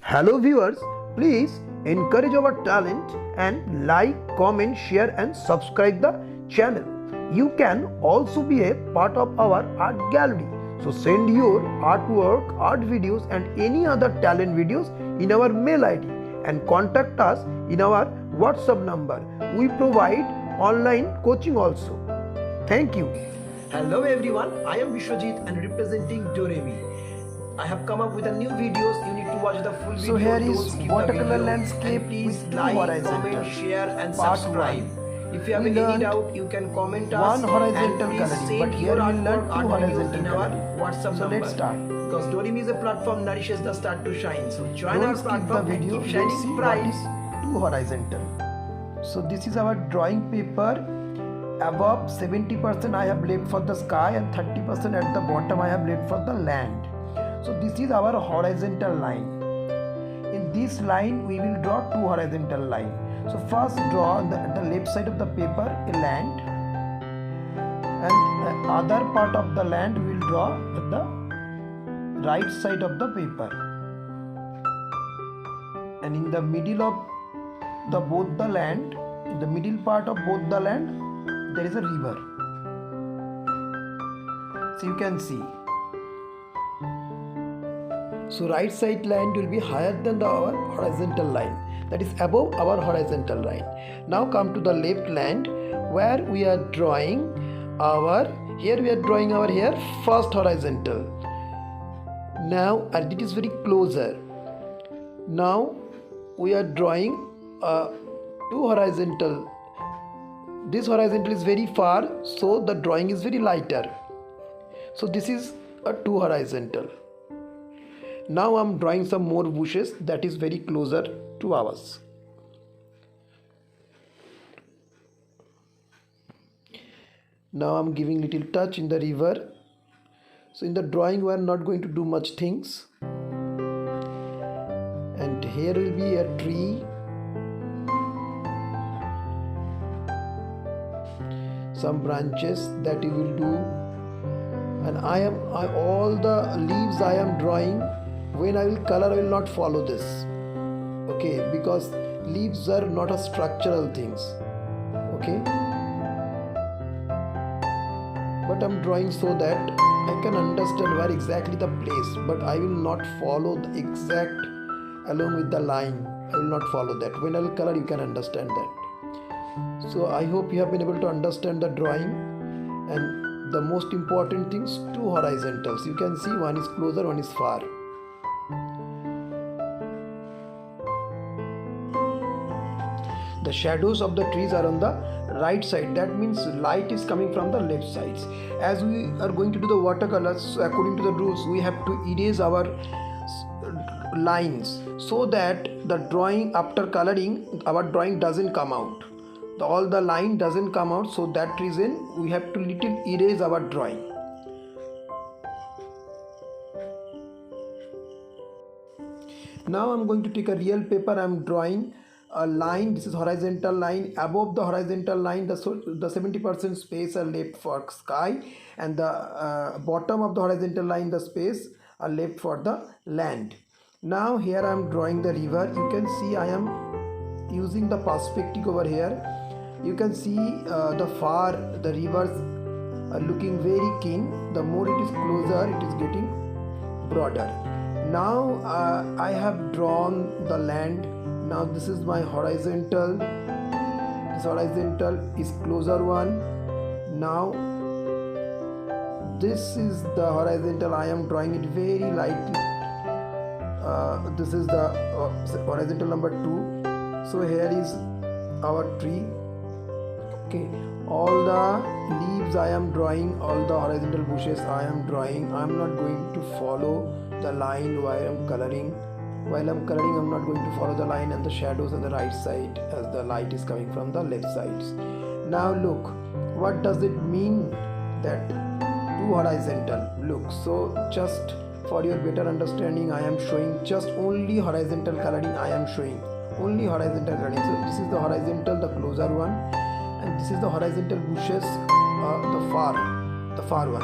Hello viewers, please encourage our talent and like, comment, share and subscribe the channel. You can also be a part of our art gallery. So send your artwork, art videos and any other talent videos in our mail ID and contact us in our WhatsApp number. We provide online coaching also. Thank you. Hello everyone, I am Vishwajit and representing Doremi. I have come up with a new videos. You need to watch the full video. So here is Don't skip watercolor the video. landscape And please with two like, horizontal. comment, share and Part subscribe. one. If you have We any learned doubt, you can comment us. one horizontal and please coloring, send but here your we learn artwork, two art videos horizontal in our coloring. WhatsApp So number. let's start. Because Doremi is a platform nourishes the start to shine. So join Don't our skip the platform and video. keep Let's see shining what bright. is two horizontal. So this is our drawing paper. Above 70% I have left for the sky and 30% at the bottom I have left for the land. So this is our horizontal line. In this line we will draw two horizontal lines. So first draw on the left side of the paper a land, and the other part of the land we will draw at the right side of the paper. And in the middle of both the land, in the middle part of both the land, there is a river. So you can see. So right side line will be higher than our horizontal line, that is above our horizontal line. Now come to the left land where we are drawing our, here we are drawing our here first horizontal. Now, and it is very closer. Now we are drawing two horizontal. This horizontal is very far, so the drawing is very lighter. So this is a two horizontal. Now I am drawing some more bushes that is very closer to ours. Now I am giving little touch in the river. So in the drawing we are not going to do much things. And here will be a tree. Some branches that you will do. And all the leaves I am drawing. When I will color, I will not follow this, okay, because leaves are not a structural things, okay, but I'm drawing so that I can understand where exactly the place, but I will not follow the exact along with the line. I will not follow that. When I will color, you can understand that. So I hope you have been able to understand the drawing. And the most important things, two horizontals. You can see one is closer, one is far. The shadows of the trees are on the right side. That means light is coming from the left sides. As we are going to do the watercolors, so according to the rules, we have to erase our lines so that the drawing after coloring, our drawing doesn't come out. All the line doesn't come out. So that reason we have to little erase our drawing. Now I'm going to take a real paper. I'm drawing a line. This is horizontal line. Above the horizontal line, the 70% space are left for sky, and the bottom of the horizontal line, the space are left for the land. Now here I am drawing the river. You can see I am using the perspective over here. You can see the rivers are looking very keen. The more it is closer, it is getting broader. Now I have drawn the land. Now this is my horizontal. This horizontal is closer one. Now this is the horizontal. I am drawing it very lightly. This is the horizontal number 2. So here is our tree. Okay, all the leaves I am drawing, all the horizontal bushes I am drawing. I am not going to follow the line while I am coloring. While I am coloring, I am not going to follow the line and the shadows on the right side as the light is coming from the left sides. Now look, what does it mean that two horizontal? Look, so just for your better understanding, I am showing just only horizontal coloring. I am showing only horizontal coloring. So this is the horizontal, the closer one, and this is the horizontal bushes, the far one.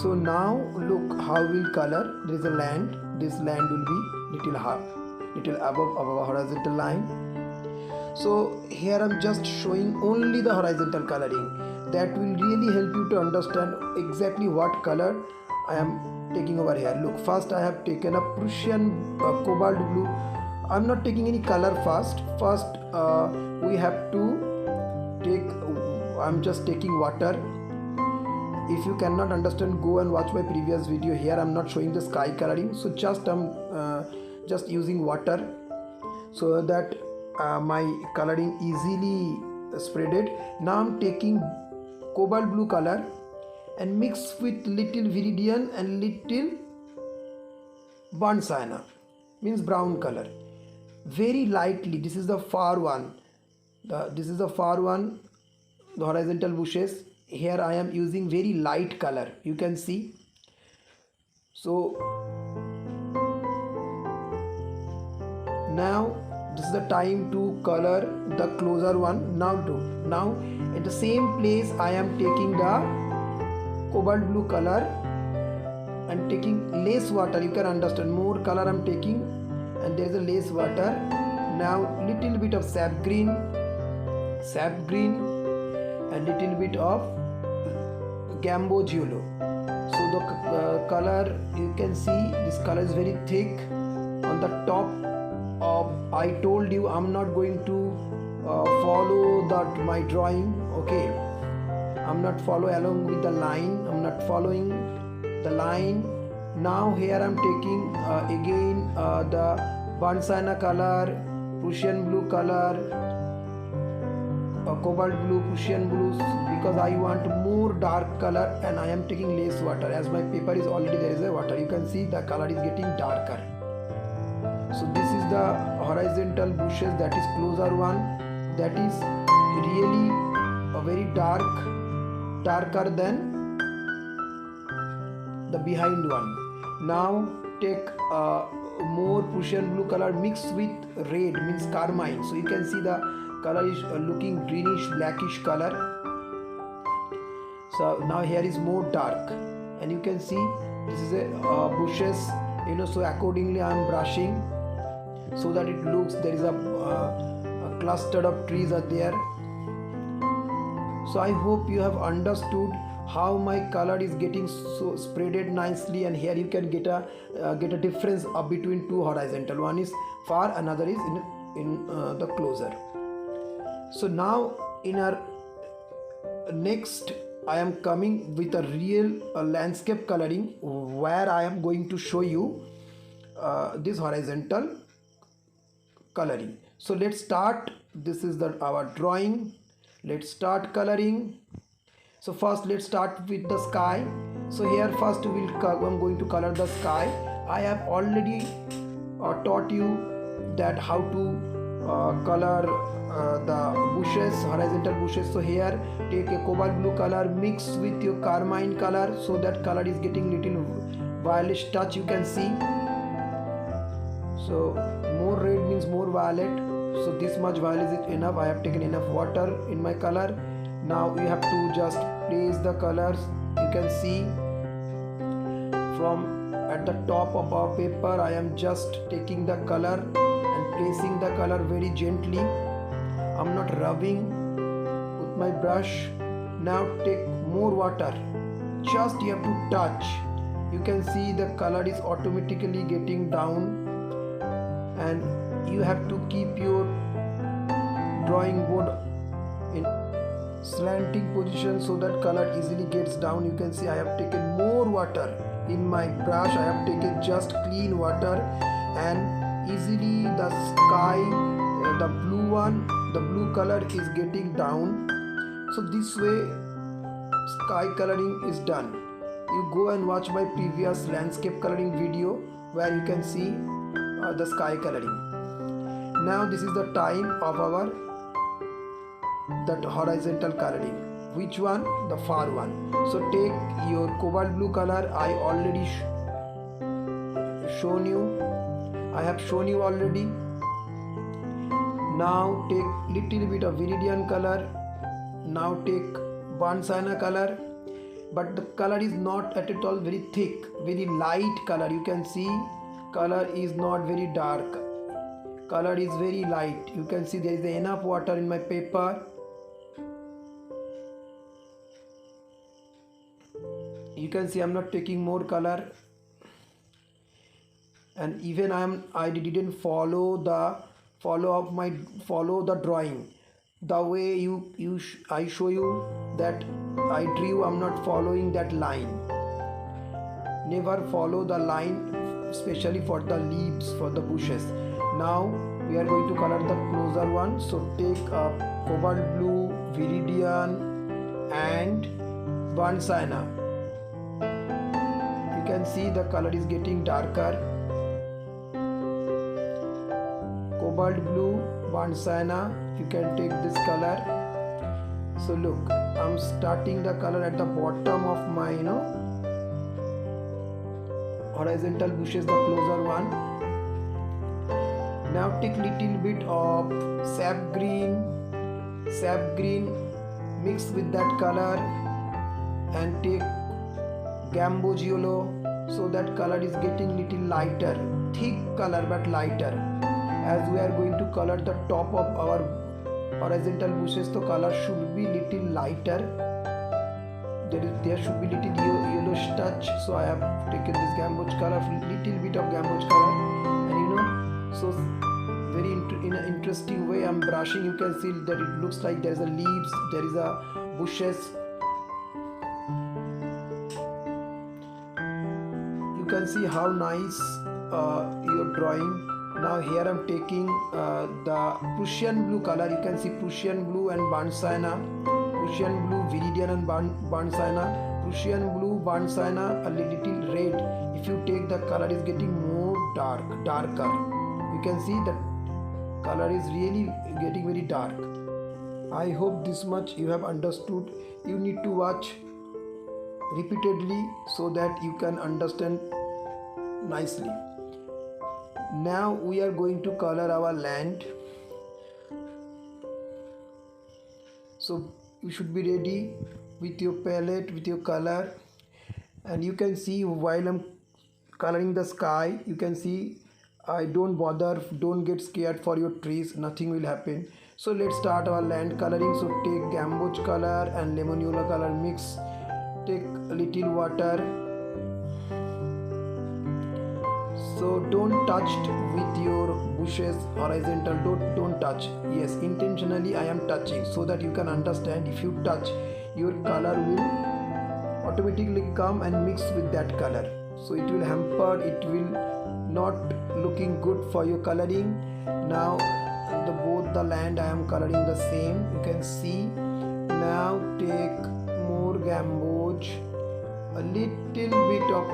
So now look how we'll color. There is a land. This land will be little little above our horizontal line. So here I'm just showing only the horizontal coloring. That will really help you to understand exactly what color I am taking over here. Look, first I have taken a Prussian cobalt blue. I'm not taking any color first. First we have to take, I'm just taking water. If you cannot understand, go and watch my previous video. Here I'm not showing the sky coloring, so just I'm just using water so that my coloring easily spreaded. Now I'm taking cobalt blue color and mix with little viridian and little burnt sienna, means brown color, very lightly. This is the far one, this is the far one, the horizontal bushes. Here I am using very light color, you can see. So now this is the time to color the closer one. Now at the same place I am taking the cobalt blue color and taking less water. You can understand, more color I'm taking and there is a less water. Now little bit of sap green and little bit of gambo giallo. So the color, you can see this color is very thick on the top. I told you I'm not going to follow my drawing, okay. I'm not follow along with the line, I'm not following the line. Now here I'm taking again the burnt sienna color, Prussian blue color, cobalt blue, Prussian blues, because I want more dark color and I am taking less water. As my paper is already there is a water, you can see the color is getting darker. So this is the horizontal bushes, that is closer one, that is really a very darker than the behind one. Now take more Prussian blue color mixed with red, means carmine. So you can see the color is looking greenish blackish color. So now here is more dark and you can see this is a bushes, so accordingly I am brushing so that it looks there is a cluster of trees are there. So I hope you have understood how my color is getting so spreaded nicely, and here you can get a difference between two horizontal. One is far, another is in the closer. So now in our next I am coming with a real landscape coloring where I am going to show you this horizontal coloring. So let's start. This is our drawing. Let's start coloring. So first let's start with the sky. So here first I'm going to color the sky. I have already taught you that how to color the bushes, horizontal bushes. So here take a cobalt blue color mix with your carmine color, so that color is getting little violetish touch, you can see. So more red means more violet, so this much violet is enough. I have taken enough water in my color. Now you have to just place the colors. You can see from at the top of our paper I am just taking the color and placing the color very gently. I'm not rubbing with my brush. Now take more water, just you have to touch. You can see the color is automatically getting down, and you have to keep your drawing board in slanting position so that color easily gets down. You can see I have taken more water in my brush. I have taken just clean water, and easily the sky, the blue one, the blue color is getting down. So this way sky coloring is done. You go and watch my previous landscape coloring video where you can see the sky coloring. Now this is the time of our that horizontal coloring. Which one? The far one. So take your cobalt blue color. I already shown you. I have shown you already. Now take little bit of viridian color. Now take burnt sienna color, but the color is not at all very thick, very light color. You can see color is not very dark. color is very light. You can see there is enough water in my paper. You can see I'm not taking more color, and even I didn't follow the drawing the way I show you that I drew. I'm not following that line. Never follow the line, especially for the leaves, for the bushes. Now we are going to color the closer one. So take a cobalt blue, viridian and burnt sienna. You can see the color is getting darker. Cobalt blue, burnt sienna. You can take this color. So look, I'm starting the color at the bottom of my horizontal bushes, the closer one. Now take little bit of sap green mix with that color, and take gamboge yellow, so that color is getting little lighter, thick color but lighter. As we are going to color the top of our horizontal bushes, the color should be little lighter. There should be little yellowish touch. So I have taken this gamboge color, little bit of gamboge color, and so very in an interesting way I'm brushing. You can see that it looks like there is a leaves, there is a bushes. You can see how nice your drawing. Now here I'm taking the Prussian blue color. You can see Prussian blue and burnt sienna, Prussian blue, viridian and burnt sienna, Prussian blue, burnt sienna, a little red. If you take the color is getting more darker. You can see the color is really getting very dark. I hope this much you have understood. You need to watch repeatedly so that you can understand nicely. Now we are going to color our land. So you should be ready with your palette, with your color, and you can see while I'm coloring the sky, you can see I don't bother, don't get scared for your trees, nothing will happen. So let's start our land coloring. So take gamboge color and lemon yellow color mix, take a little water. So don't touch with your bushes horizontal, don't touch. Yes, intentionally I am touching so that you can understand. If you touch, your color will automatically come and mix with that color. So it will hamper, it will not looking good for your coloring. Now both the land I am coloring the same, you can see. Now take more gamboge, a little bit of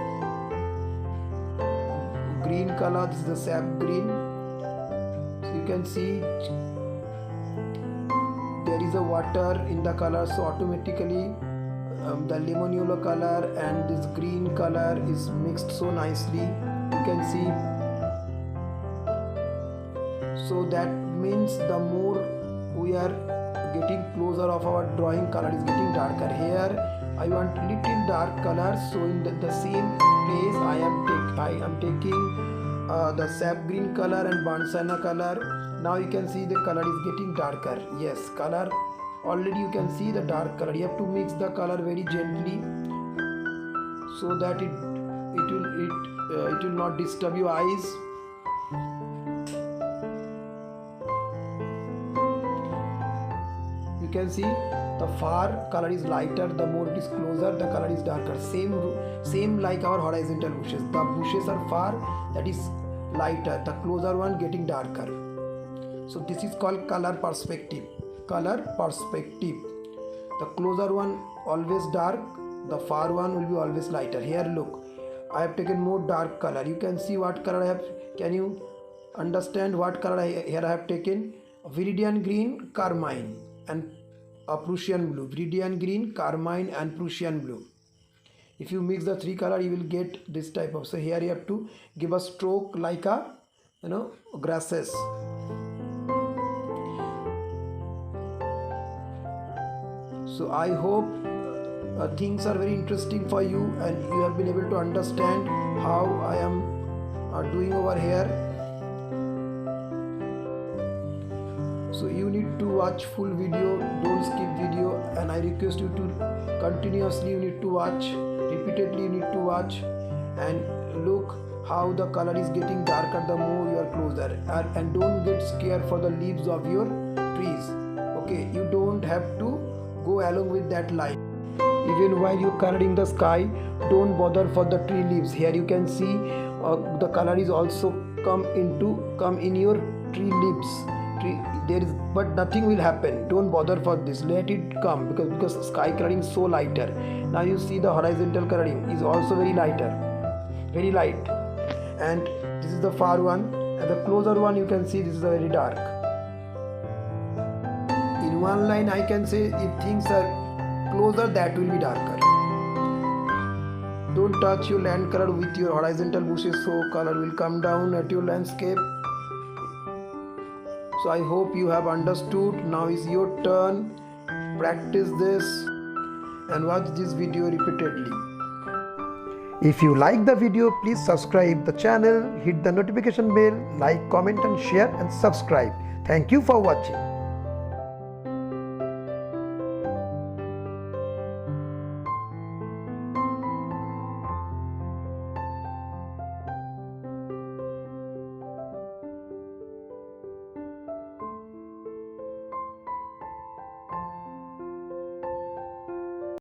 green color. This is the sap green. So you can see there is a water in the color, so automatically the lemon yellow color and this green color is mixed so nicely. You can see. So that means the more we are getting closer of our drawing, color is getting darker. Here I want little dark color, so in the same place I am taking the sap green color and burnt sienna color. Now you can see the color is getting darker. Yes, color already you can see the dark color. You have to mix the color very gently so that it will not disturb your eyes. You can see the far color is lighter, the more it is closer the color is darker. Same like our horizontal bushes. The bushes are far, that is lighter, the closer one getting darker. So this is called color perspective. Color perspective. The closer one always dark, the far one will be always lighter. Here look, I have taken more dark color. You can see what color I have. Can you understand what color here I have taken? Viridian green, carmine and a Prussian blue. Viridian green, carmine and Prussian blue. If you mix the three color, you will get this type of. So here you have to give a stroke like a grasses. So I hope things are very interesting for you and you have been able to understand how I am doing over here. So you need to watch full video, don't skip video, and I request you to continuously you need to watch, repeatedly you need to watch, and look how the color is getting darker the more you are closer, and don't get scared for the leaves of your trees. Okay, you don't have to go along with that line. Even while you coloring the sky, don't bother for the tree leaves. Here you can see the color is also come in your tree leaves. But nothing will happen. Don't bother for this. Let it come because sky coloring is so lighter. Now you see the horizontal coloring is also very lighter, very light. And this is the far one, and the closer one you can see this is very dark. In one line I can say if things are closer, that will be darker. Don't touch your land color with your horizontal bushes, so color will come down at your landscape. So I hope you have understood. Now is your turn. Practice this and watch this video repeatedly. If you like the video, please subscribe the channel, hit the notification bell, like, comment and share and subscribe. Thank you for watching.